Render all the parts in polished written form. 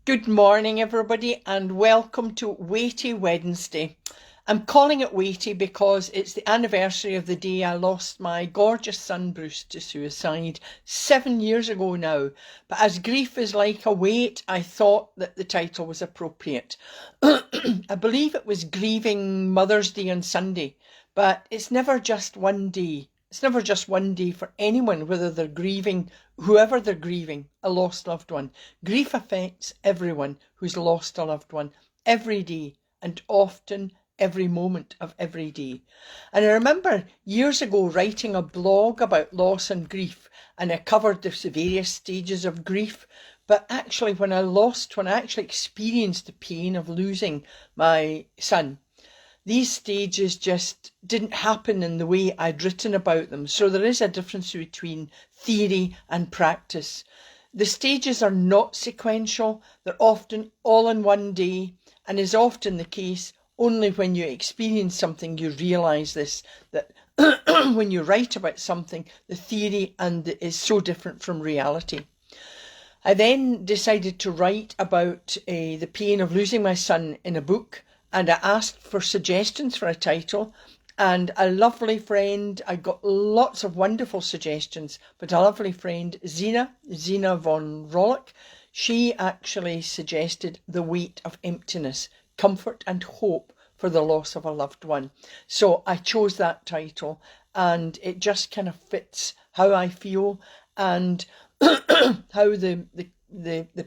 Good morning, everybody, and welcome to Weighty Wednesday. I'm calling it weighty because it's the anniversary of the day I lost my gorgeous son Bruce to suicide 7 years ago now. But as grief is like a weight, I thought that the title was appropriate. I believe it was Grieving Mother's Day on Sunday, but it's never just one day. It's never just one day for anyone, whether they're grieving, whoever they're grieving, a lost loved one. Grief affects everyone who's lost a loved one every day, and often every moment of every day. And I remember years ago writing a blog about loss and grief, and I covered the various stages of grief. But actually, when I actually experienced the pain of losing my son, these stages just didn't happen in the way I'd written about them. So there is a difference between theory and practice. The stages are not sequential. They're often all in one day, and is often the case only when you experience something you realise this, that when you write about something, the theory is so different from reality. I then decided to write about the pain of losing my son in a book, and I asked for suggestions for a title, and a lovely friend, I got lots of wonderful suggestions, but a lovely friend, Zina von Rollick, she actually suggested The Weight of Emptiness, Comfort and Hope for the Loss of a Loved One. So I chose that title, and it just kind of fits how I feel and how the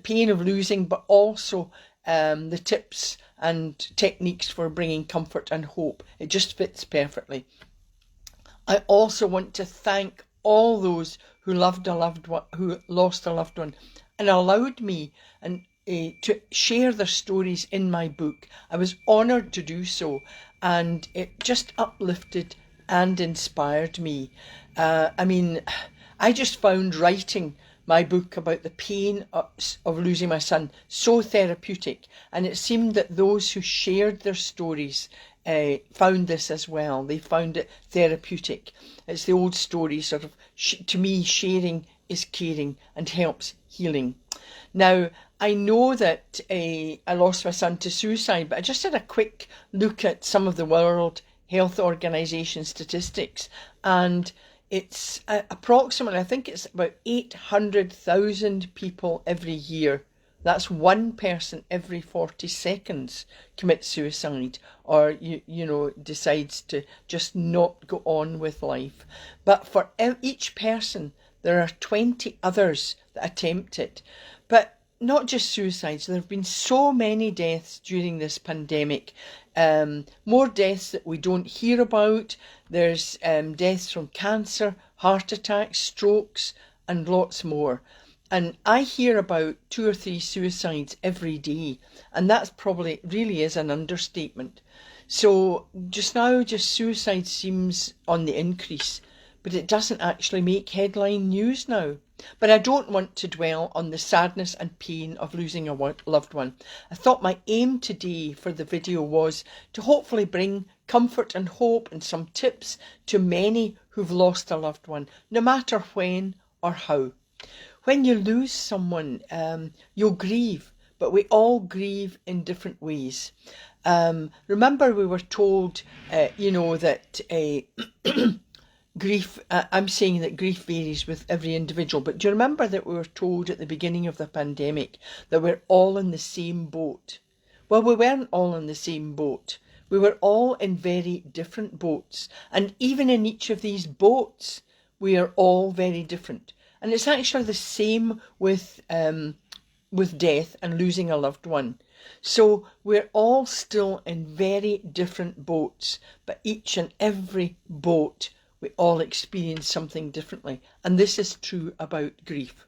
pain of losing, but also the tips and techniques for bringing comfort and hope. It just fits perfectly. I also want to thank all those who lost a loved one and allowed me to share their stories in my book. I was honoured to do so, and it just uplifted and inspired me. I just found writing my book about the pain of losing my son so therapeutic, and it seemed that those who shared their stories found this as well. They found it therapeutic. It's the old story, sort of, to me, sharing is caring and helps healing. Now, I know that I lost my son to suicide, but I just had a quick look at some of the World Health Organization statistics, and it's approximately, I think it's about 800,000 people every year. That's one person every 40 seconds commits suicide, or decides to just not go on with life. But for each person, there are 20 others that attempt it. But not just suicides, there have been so many deaths during this pandemic. More deaths that we don't hear about. There's deaths from cancer, heart attacks, strokes, and lots more. And I hear about 2 or 3 suicides every day, and that's probably really is an understatement. So just now, just suicide seems on the increase, but it doesn't actually make headline news now. But I don't want to dwell on the sadness and pain of losing a loved one. I thought my aim today for the video was to hopefully bring comfort and hope and some tips to many who've lost a loved one, no matter when or how. When you lose someone, you'll grieve, but we all grieve in different ways. Remember, we were told, that grief, I'm saying that grief varies with every individual, but do you remember that we were told at the beginning of the pandemic that we're all in the same boat? Well, we weren't all in the same boat. We were all in very different boats, and even in each of these boats, we are all very different. And it's actually the same with death and losing a loved one. So we're all still in very different boats, but each and every boat, we all experience something differently, and this is true about grief.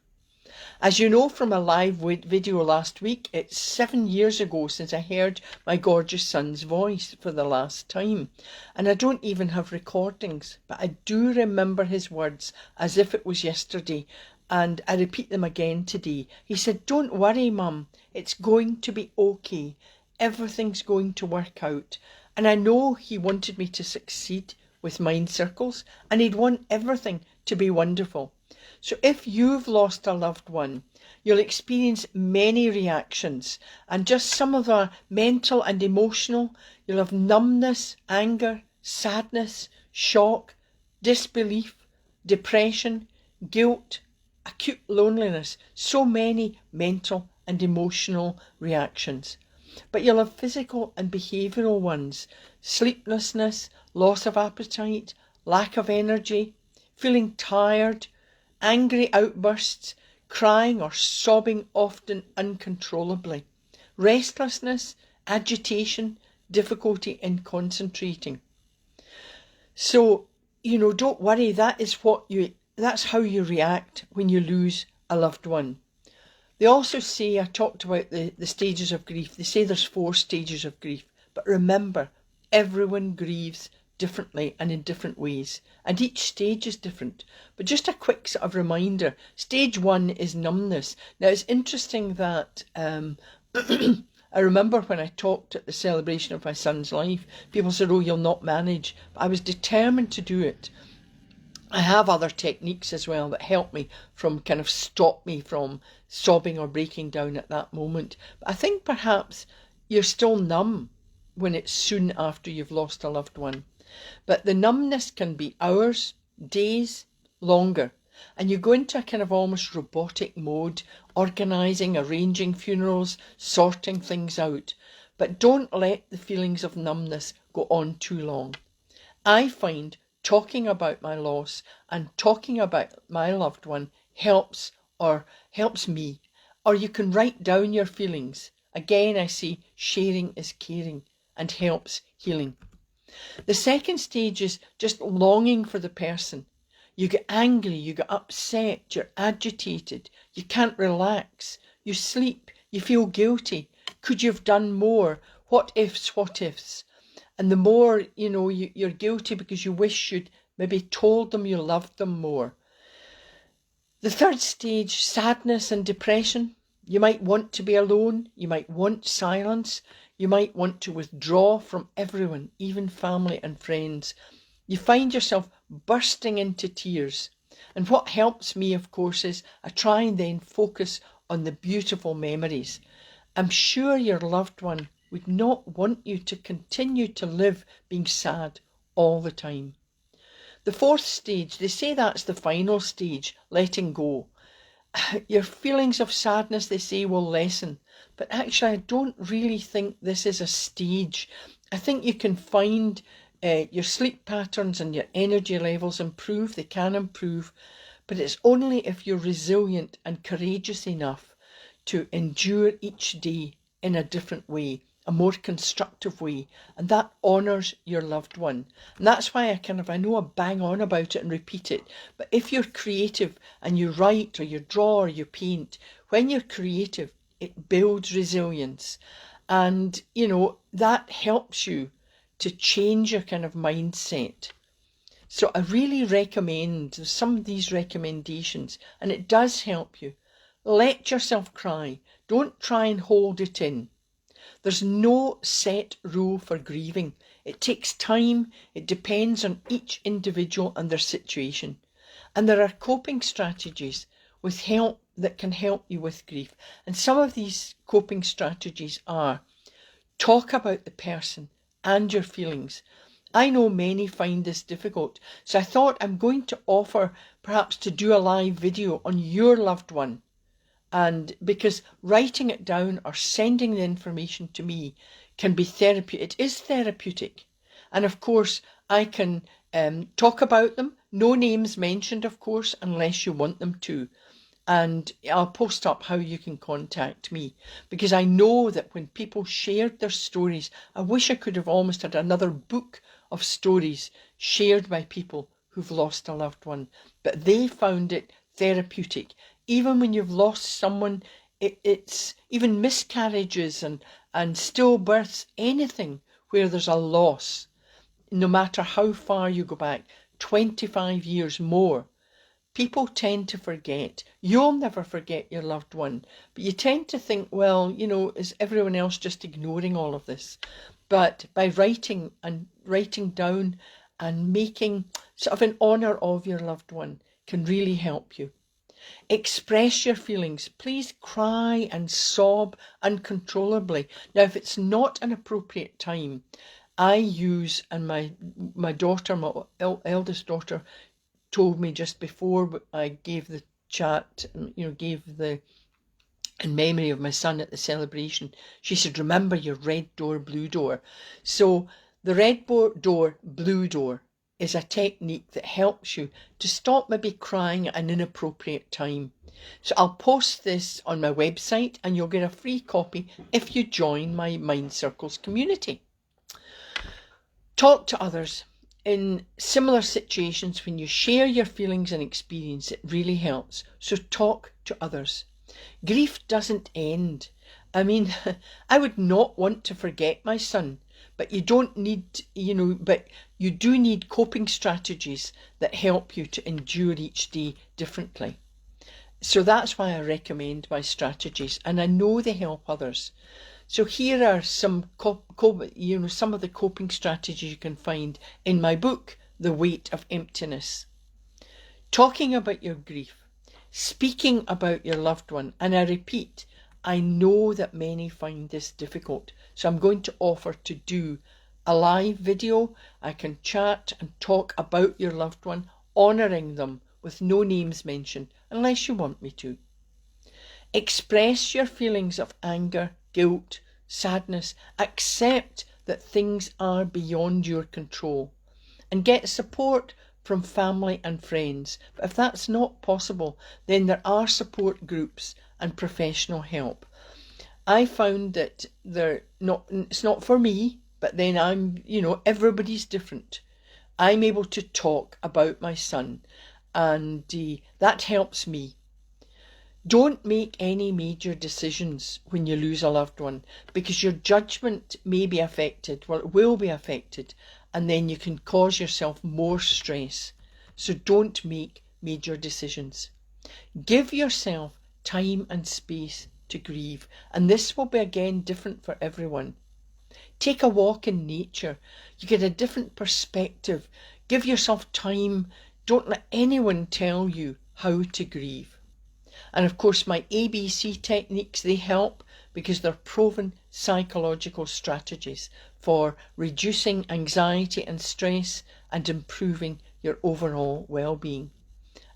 As you know from a live video last week, it's 7 years ago since I heard my gorgeous son's voice for the last time, and I don't even have recordings, but I do remember his words as if it was yesterday, and I repeat them again today. He said, "Don't worry, Mum, it's going to be okay. Everything's going to work out." And I know he wanted me to succeed with mind circles, and he'd want everything to be wonderful. So if you've lost a loved one, you'll experience many reactions, and just some of our mental and emotional. You'll have numbness, anger, sadness, shock, disbelief, depression, guilt, acute loneliness, so many mental and emotional reactions. But you'll have physical and behavioural ones: sleeplessness, loss of appetite, lack of energy, feeling tired, angry outbursts, crying or sobbing often uncontrollably, restlessness, agitation, difficulty in concentrating. So, don't worry, that's how you react when you lose a loved one. They also say, I talked about the stages of grief. They say there's 4 stages of grief. But remember, everyone grieves differently and in different ways. And each stage is different. But just a quick sort of reminder, stage 1 is numbness. Now, it's interesting that I remember when I talked at the celebration of my son's life, people said, oh, you'll not manage. But I was determined to do it. I have other techniques as well that help me stop me from sobbing or breaking down at that moment. But I think perhaps you're still numb when it's soon after you've lost a loved one. But the numbness can be hours, days, longer. And you go into a kind of almost robotic mode, organising, arranging funerals, sorting things out. But don't let the feelings of numbness go on too long. I find talking about my loss and talking about my loved one helps me. Or you can write down your feelings. Again, I say sharing is caring and helps healing. The second stage is just longing for the person. You get angry, you get upset, you're agitated, you can't relax, you sleep, you feel guilty. Could you have done more? What ifs? And the more, you're guilty because you wish you'd maybe told them you loved them more. The third stage, sadness and depression. You might want to be alone. You might want silence. You might want to withdraw from everyone, even family and friends. You find yourself bursting into tears. And what helps me, of course, is I try and then focus on the beautiful memories. I'm sure your loved one would not want you to continue to live being sad all the time. The fourth stage, they say that's the final stage, letting go. Your feelings of sadness, they say, will lessen. But actually, I don't really think this is a stage. I think you can find your sleep patterns and your energy levels improve. They can improve. But it's only if you're resilient and courageous enough to endure each day in a different way, a more constructive way, and that honours your loved one. And that's why I know I bang on about it and repeat it, but if you're creative and you write or you draw or you paint, when you're creative, it builds resilience. And, that helps you to change your kind of mindset. So I really recommend some of these recommendations, and it does help you. Let yourself cry. Don't try and hold it in. There's no set rule for grieving. It takes time. It depends on each individual and their situation. And there are coping strategies with help that can help you with grief. And some of these coping strategies are: talk about the person and your feelings. I know many find this difficult, so I thought I'm going to offer perhaps to do a live video on your loved one. And because writing it down or sending the information to me can be therapeutic. It is therapeutic. And of course, I can talk about them. No names mentioned, of course, unless you want them to. And I'll post up how you can contact me. Because I know that when people shared their stories, I wish I could have almost had another book of stories shared by people who've lost a loved one. But they found it therapeutic. Even when you've lost someone, it's even miscarriages and stillbirths, anything where there's a loss, no matter how far you go back, 25 years more, people tend to forget. You'll never forget your loved one, but you tend to think, well, is everyone else just ignoring all of this? But by writing down and making sort of an honour of your loved one, can really help you. Express your feelings. Please cry and sob uncontrollably. Now, if it's not an appropriate time, I use, and my daughter, my eldest daughter, told me just before I gave the chat, in memory of my son at the celebration, she said, remember your red door, blue door. So the red door, blue door is a technique that helps you to stop maybe crying at an inappropriate time. So I'll post this on my website and you'll get a free copy if you join my Mind Circles community. Talk to others. In similar situations, when you share your feelings and experience, it really helps. So talk to others. Grief doesn't end. I mean, I would not want to forget my son, but you don't need, but you do need coping strategies that help you to endure each day differently. So that's why I recommend my strategies, and I know they help others. So here are some some of the coping strategies you can find in my book, The Weight of Emptiness. Talking about your grief, speaking about your loved one, and I repeat, I know that many find this difficult, so I'm going to offer to do a live video. I can chat and talk about your loved one, honouring them with no names mentioned, unless you want me to. Express your feelings of anger, guilt, sadness. Accept that things are beyond your control, and get support from family and friends. But if that's not possible, then there are support groups and professional help. I found that it's not for me, but then everybody's different. I'm able to talk about my son, and that helps me. Don't make any major decisions when you lose a loved one, because your judgment may be affected, well, it will be affected, and then you can cause yourself more stress. So don't make major decisions. Give yourself time and space to grieve, and this will be again different for everyone. Take a walk in nature. You get a different perspective. Give yourself time. Don't let anyone tell you how to grieve. And of course, my ABC techniques, they help because they're proven psychological strategies for reducing anxiety and stress and improving your overall well-being.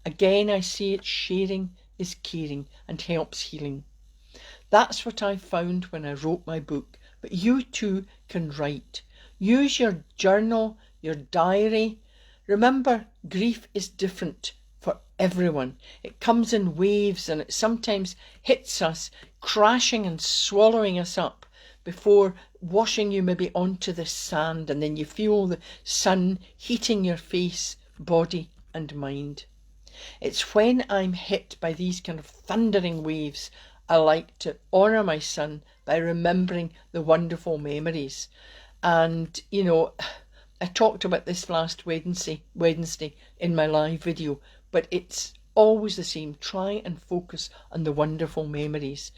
Again, I say it, sharing is caring and helps healing. That's what I found when I wrote my book, but you too can write. Use your journal, your diary. Remember, grief is different for everyone. It comes in waves and it sometimes hits us, crashing and swallowing us up before washing you maybe onto the sand, and then you feel the sun heating your face, body and mind. It's when I'm hit by these kind of thundering waves, I like to honour my son by remembering the wonderful memories. And, I talked about this last Wednesday in my live video, but it's always the same. Try and focus on the wonderful memories.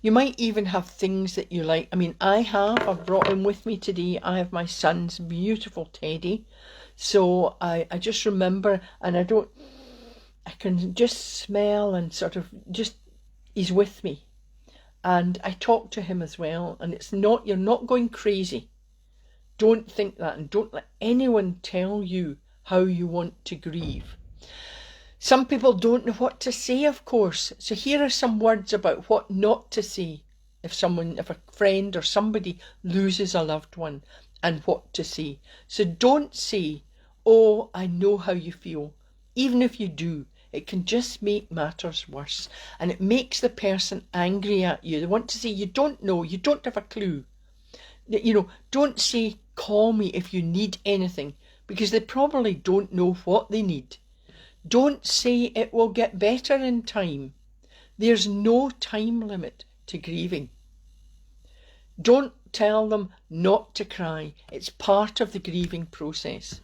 You might even have things that you like. I mean, I've brought him with me today. I have my son's beautiful teddy. So I just remember, and I can just smell and sort of just, he's with me. And I talk to him as well. And you're not going crazy. Don't think that, and don't let anyone tell you how you want to grieve. Some people don't know what to say, of course. So here are some words about what not to say if a friend or somebody loses a loved one, and what to say. So don't say, oh, I know how you feel. Even if you do, it can just make matters worse, and it makes the person angry at you. They want to say, you don't know, you don't have a clue. Don't say, call me if you need anything, because they probably don't know what they need. Don't say it will get better in time. There's no time limit to grieving. Don't tell them not to cry. It's part of the grieving process.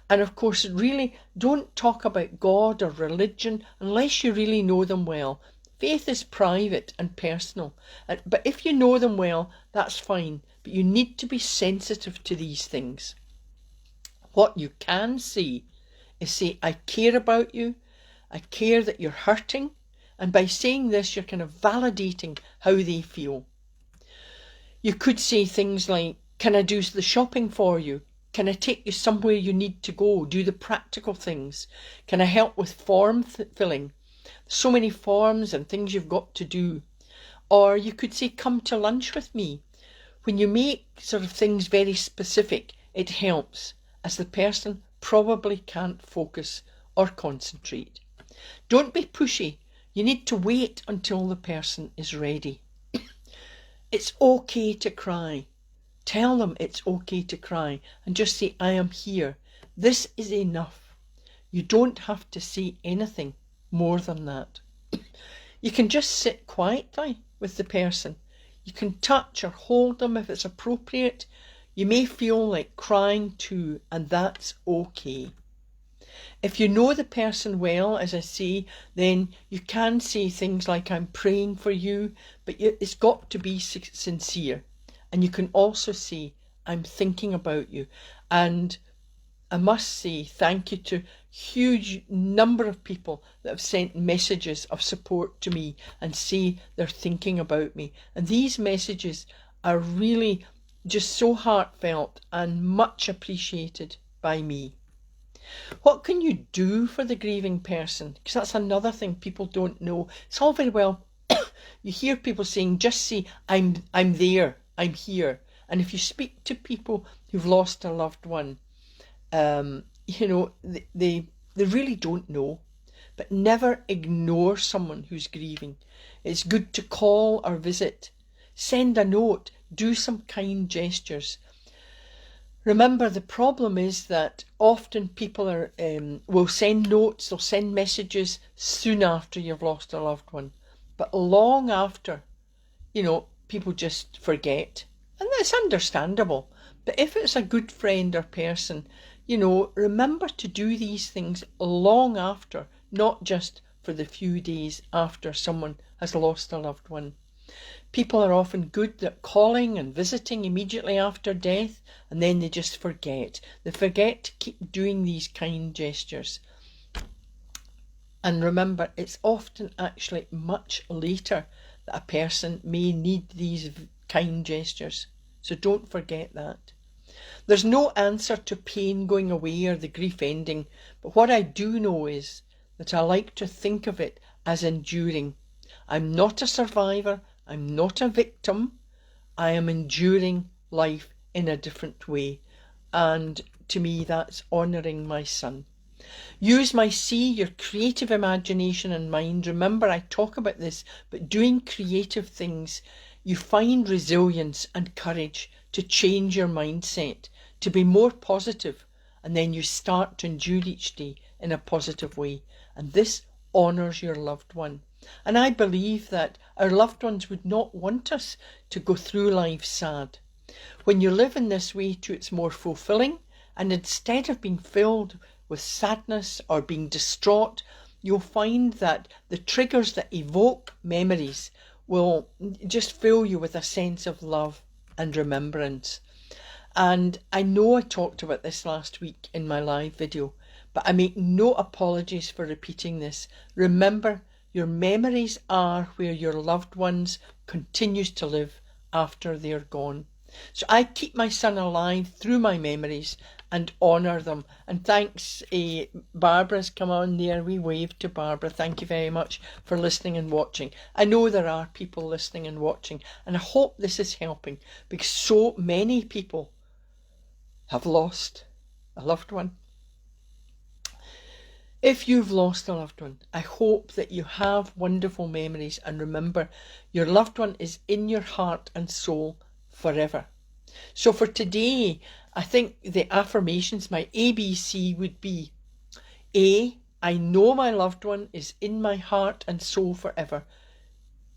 And of course, really, don't talk about God or religion unless you really know them well. Faith is private and personal. But if you know them well, that's fine. But you need to be sensitive to these things. What you can say is say, I care about you. I care that you're hurting. And by saying this, you're kind of validating how they feel. You could say things like, can I do the shopping for you? Can I take you somewhere you need to go? Do the practical things. Can I help with form filling? So many forms and things you've got to do. Or you could say, come to lunch with me. When you make sort of things very specific, it helps, as the person probably can't focus or concentrate. Don't be pushy. You need to wait until the person is ready. It's okay to cry. Tell them it's okay to cry and just say, I am here. This is enough. You don't have to say anything more than that. You can just sit quietly with the person. You can touch or hold them if it's appropriate. You may feel like crying too, and that's okay. If you know the person well, as I say, then you can say things like, I'm praying for you, but it's got to be sincere. And you can also say, I'm thinking about you. And I must say thank you to a huge number of people that have sent messages of support to me and say they're thinking about me. And these messages are really just so heartfelt and much appreciated by me. What can you do for the grieving person? Because that's another thing people don't know. It's all very well, you hear people saying, just say, I'm there, I'm here. And if you speak to people who've lost a loved one, you know, they really don't know. But never ignore someone who's grieving. It's good to call or visit. Send a note. Do some kind gestures. Remember, the problem is that often people will send notes, they'll send messages soon after you've lost a loved one. But long after, you know, people just forget. And that's understandable. But if it's a good friend or person, you know, remember to do these things long after, not just for the few days after someone has lost a loved one. People are often good at calling and visiting immediately after death, and then they just forget. They forget to keep doing these kind gestures. And remember, it's often actually much later that a person may need these kind gestures. So don't forget that. There's no answer to pain going away or the grief ending, but what I do know is that I like to think of it as enduring. I'm not a survivor, I'm not a victim, I am enduring life in a different way. And to me, that's honouring my son. Use your creative imagination and mind. Remember, I talk about this, but doing creative things, you find resilience and courage to change your mindset, to be more positive, and then you start to endure each day in a positive way. And this honours your loved one. And I believe that our loved ones would not want us to go through life sad. When you live in this way too, it's more fulfilling, and instead of being filled with sadness or being distraught, you'll find that the triggers that evoke memories will just fill you with a sense of love and remembrance. And I know I talked about this last week in my live video, but I make no apologies for repeating this. Remember, your memories are where your loved ones continues to live after they're gone. So I keep my son alive through my memories and honour them. And thanks, Barbara's come on there. We wave to Barbara. Thank you very much for listening and watching. I know there are people listening and watching, and I hope this is helping, because so many people have lost a loved one. If you've lost a loved one, I hope that you have wonderful memories, and remember, your loved one is in your heart and soul forever. So for today, I think the affirmations, my ABC would be: A, I know my loved one is in my heart and soul forever.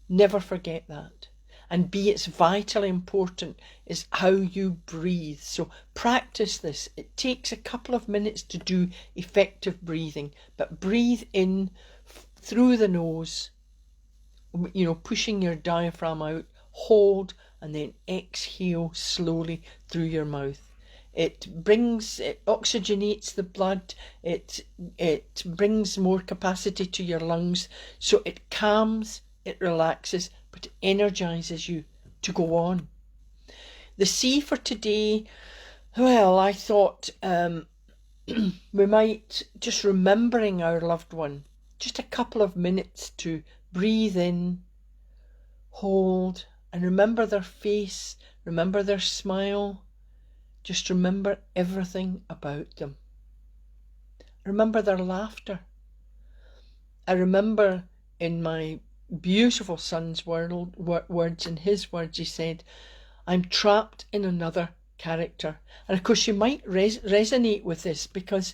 Never forget that. And B, it's vitally important is how you breathe. So practice this. It takes a couple of minutes to do effective breathing, but breathe in through the nose, you know, pushing your diaphragm out, hold, and then exhale slowly through your mouth. it oxygenates the blood, it brings more capacity to your lungs, so it calms, it relaxes, but it energises you to go on. The C for today, well, I thought we might, just remembering our loved one, just a couple of minutes to breathe in, hold, and remember their face, remember their smile. Just remember everything about them. Remember their laughter. I remember in my beautiful son's words, in his words, he said, I'm trapped in another character. And of course you might resonate with this because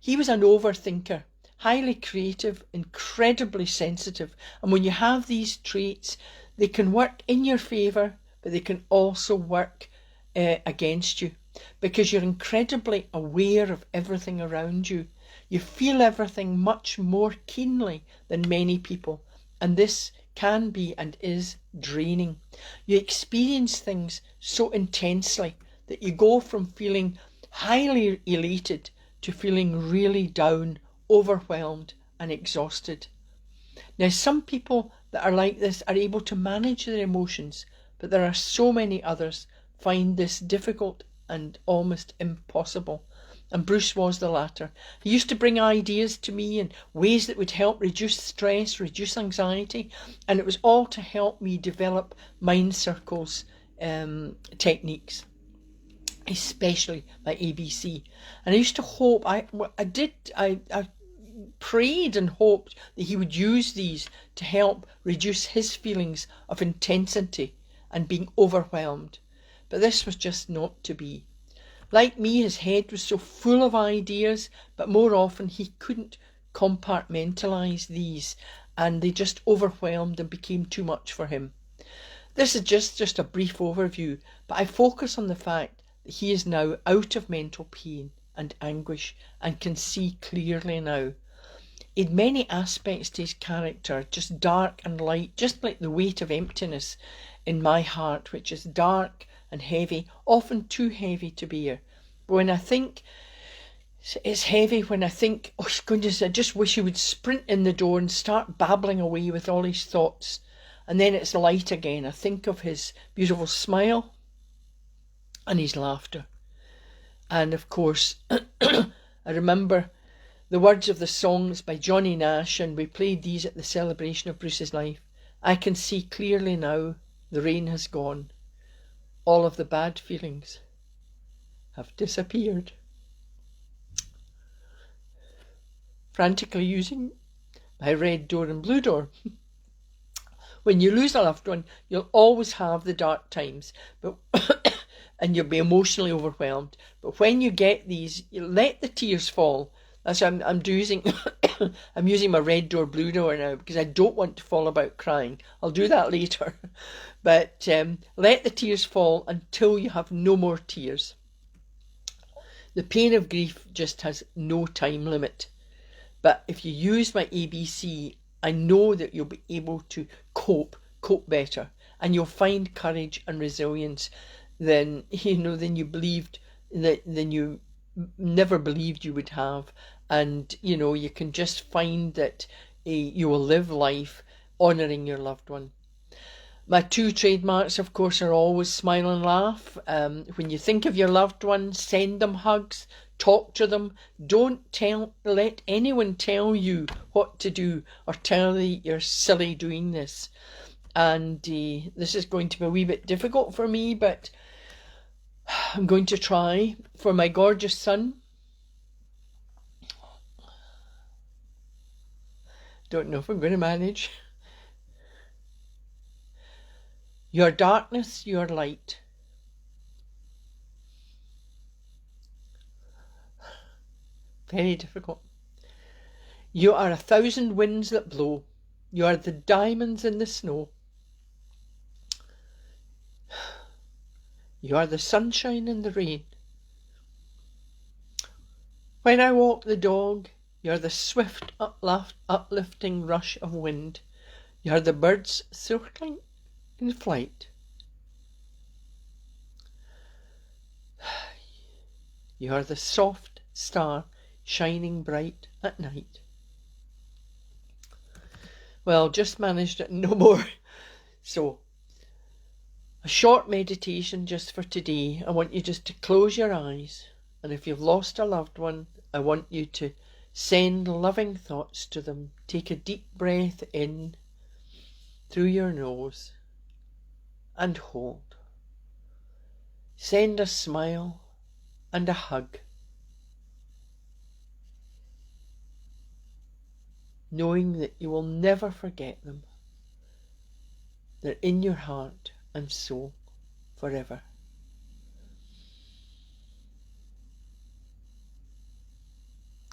he was an overthinker, highly creative, incredibly sensitive. And when you have these traits, they can work in your favour, but they can also work against you, because you're incredibly aware of everything around you. You feel everything much more keenly than many people, and this can be and is draining. You experience things so intensely that you go from feeling highly elated to feeling really down, overwhelmed and exhausted. Now, some people that are like this are able to manage their emotions, but there are so many others find this difficult and almost impossible. And Bruce was the latter. He used to bring ideas to me in ways that would help reduce stress, reduce anxiety, and it was all to help me develop mind circles techniques, especially my ABC. And I used to hope, I prayed and hoped that he would use these to help reduce his feelings of intensity and being overwhelmed. But this was just not to be. Like me, his head was so full of ideas, but more often he couldn't compartmentalise these, and they just overwhelmed and became too much for him. This is just a brief overview, but I focus on the fact that he is now out of mental pain and anguish and can see clearly now. He had many aspects to his character, just dark and light, just like the weight of emptiness in my heart, which is dark and heavy, often too heavy to bear. But when I think it's heavy, when I think, oh goodness, I just wish he would sprint in the door and start babbling away with all his thoughts, and then it's light again. I think of his beautiful smile and his laughter. And of course, I remember the words of the songs by Johnny Nash, and we played these at the celebration of Bruce's life. I can see clearly now, the rain has gone. All of the bad feelings have disappeared. Frantically using my red door and blue door. When you lose a loved one, you'll always have the dark times, but and you'll be emotionally overwhelmed. But when you get these, you let the tears fall. That's what I'm using. I'm using my red door, blue door now because I don't want to fall about crying. I'll do that later. But let the tears fall until you have no more tears. The pain of grief just has no time limit. But if you use my ABC, I know that you'll be able to cope better, and you'll find courage and resilience than you believed, than you never believed you would have. And you can just find that you will live life honouring your loved one. My two trademarks, of course, are always smile and laugh. When you think of your loved one, send them hugs, talk to them. Don't let anyone tell you what to do or tell you you're silly doing this. And this is going to be a wee bit difficult for me, but I'm going to try. For my gorgeous son, don't know if I'm going to manage. Your darkness, your light. Very difficult. You are 1,000 winds that blow. You are the diamonds in the snow. You are the sunshine and the rain. When I walk the dog, you are the swift uplifting rush of wind. You are the birds circling in flight. You are the soft star shining bright at night. Well, just managed it, no more. So, a short meditation just for today. I want you just to close your eyes. And if you've lost a loved one, I want you to send loving thoughts to them. Take a deep breath in through your nose and hold. Send a smile and a hug, knowing that you will never forget them. They're in your heart and soul forever.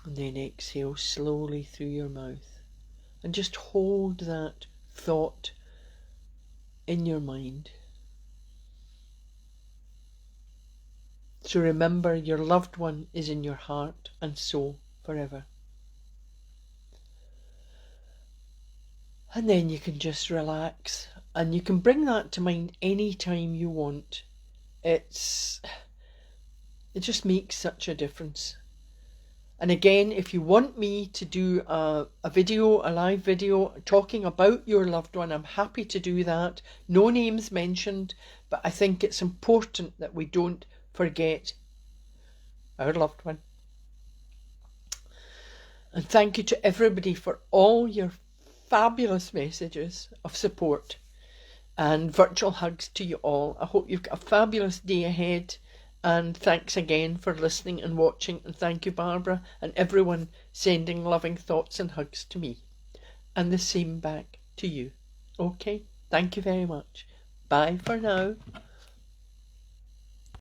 And then exhale slowly through your mouth and just hold that thought in your mind. So remember, your loved one is in your heart and soul forever. And then you can just relax, and you can bring that to mind any time you want. It just makes such a difference. And again, if you want me to do a live video talking about your loved one, I'm happy to do that. No names mentioned, but I think it's important that we don't forget our loved one. And thank you to everybody for all your fabulous messages of support and virtual hugs to you all. I hope you've got a fabulous day ahead, and thanks again for listening and watching, and thank you, Barbara, and everyone sending loving thoughts and hugs to me, and the same back to you. Okay, thank you very much. Bye for now.